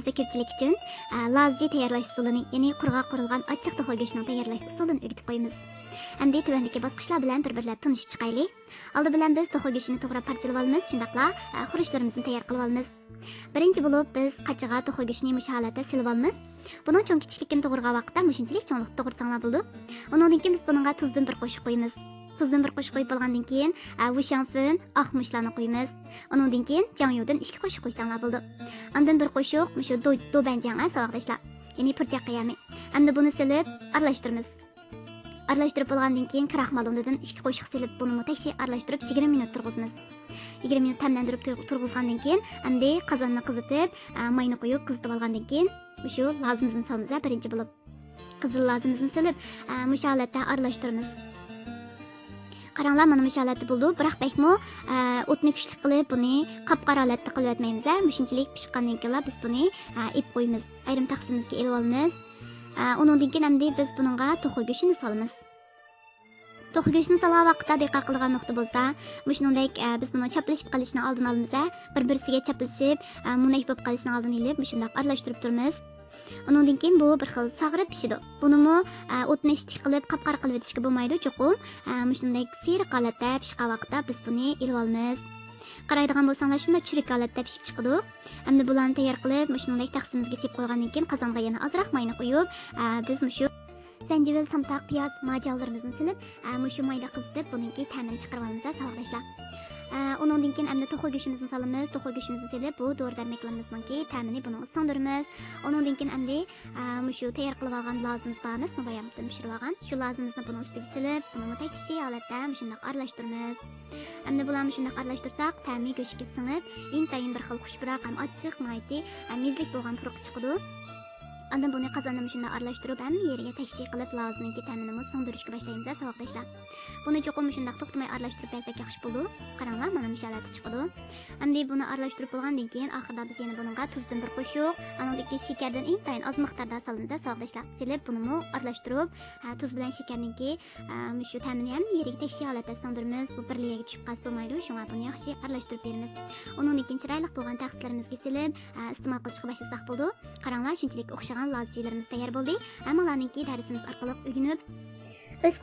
Kanalımızda ko'pchilik uchun lazzi tayyorlash usulini, ya'ni qurg'oq qurilgan ochiq to'xo go'shtining tayyorlash usulini o'rgatib qo'yamiz. Endi tuvandagi bosqichlar bilan bir-birlab tanishib chiqaylik. Oldi bilan biz to'xo go'shtini to'g'rab parchalab olamiz, shundaqla xurishlarimizni tayyor qilib olamiz. Birinchi bo'lib biz qachiga to'xo go'shtini yumush holatda silib olamiz. Buning cho'ng kichikligini to'g'irgan vaqtda mushunchalik cho'nglikda to'g'rirsanglar bo'ldi. Undan keyin biz bunga tuzdan bir qo'shib qo'yamiz. Tuzdan bir qo'shib qo'yib bo'lgandan keyin vushansin, oq mushlarni qo'yamiz. Undan keyin jangyudan 2 qo'shib qo'ysanglar bo'ldi. Undan bir qo'shiq mushu do'banjanga sovoqdashlar. Ya'ni purchaq qiyami. Endi buni silib aralashtiramiz. Aralashtirib bo'lgandan keyin kraxmal undan 2 qo'shiq silib buni mutaxshi aralashtirib 20 minut turg'izamiz. 20 minut ta'mlantirib turg'izgandan keyin endi qozonni qizitib, mayni qo'yib qizitib olgandan keyin shu lazimizni solamiz. Birinchi bo'lib qizil lazimizni silib, mushu holatda aralashtiramiz. Qaranglar, mana mushu holatda bo'ldi. Biroq bakmo o'tni kuchli qilib buni qop-qora holatda qilib etmaymiz. Mushunchalik pishgandan keyin biz buni ip qo'yamiz. Ayrim taqsimimizga elib olamiz. Undan keyin endi biz buningga to'xo go'shtini solamiz. To'xo go'shtini solgan vaqtda diqqat qilgan nuqta bo'lsa, shuningdek biz buni chaplashib qolishini oldini olamiz. Bir-birisiga chaplashib, munak bo'lib qolishini oldini olib, shunday aralashtirib turamiz. Undan keyin bu bir xil sag'rib pishidi. Bunimi o'tni ishtik qilib, qop-qora qilib etishga bo'lmaydi, cho'qim shunday siyriq holatda pishgan vaqtda biz buni elib olamiz. Qaraydigan bo'lsanglar, shunday churik holatda pishib chiqadi. Endi bularni tayyor qilib, shunday taqsimimizga sepib qo'ygandan keyin qozonga yana ozroq mayni qo'yib, biz shu zanjivil, samtaq, piyoz, majallarimizni silib, shu mayda qizitib, buningki ta'mini chiqarib olamiz, savoqdashlar. Undan keyin endi to'xo go'shtimizni solamiz. To'xo go'shtimizni silib, bu dori-darmoqlarimizning ta'mini buni sindiramiz. Undan keyin endi shu tayyor qilib olgan lazimiz bormiz, bayamdan pishirib olgan. Shu lazimizni buni ustiga silib, buni tekshi holatda shunday aralashtiramiz. Endi bularni shunday aralashtirsak, ta'mi go'shtga singib, intayin bir xil xushbiroq ham ochiq, noyti, mezlik bo'lgan puruq chiqadi. Endi buni qozonda shunday aralashtirib, hamma yeriga tekshi qilib lazimki ta'mini sindirishga boshlaymiz, savoqdashlar. Buni cho'qim shunday to'xtamay aralashtirib bersak yaxshi bo'ladi. Qaranglar, mana bu holatda chiqadi. Endi buni aralashtirib bo'lgandan keyin oxirida biz yana bunga tuzdan bir qo'shiq, anadagi shakardan intayin oz miqdorda solamiz, savoqdashlar. Silib buni aralashtirib, tuz bilan shakarninki shu ta'mini ham yeriga tekshi holatda sindiramiz. Bu birligiga tushib qolsa bo'lmaydi, shunga buni yaxshi aralashtirib beramiz. Undan keyin chiroyli bo'lgan taqsilarimizga silib, iste'mol qilishga boshlasak bo'ldi. Qaranglar, shunchalik o'xshagan lazzilarimiz tayyor bo'ldi. Hammalarninki darsimiz orqali o'rganib, o'z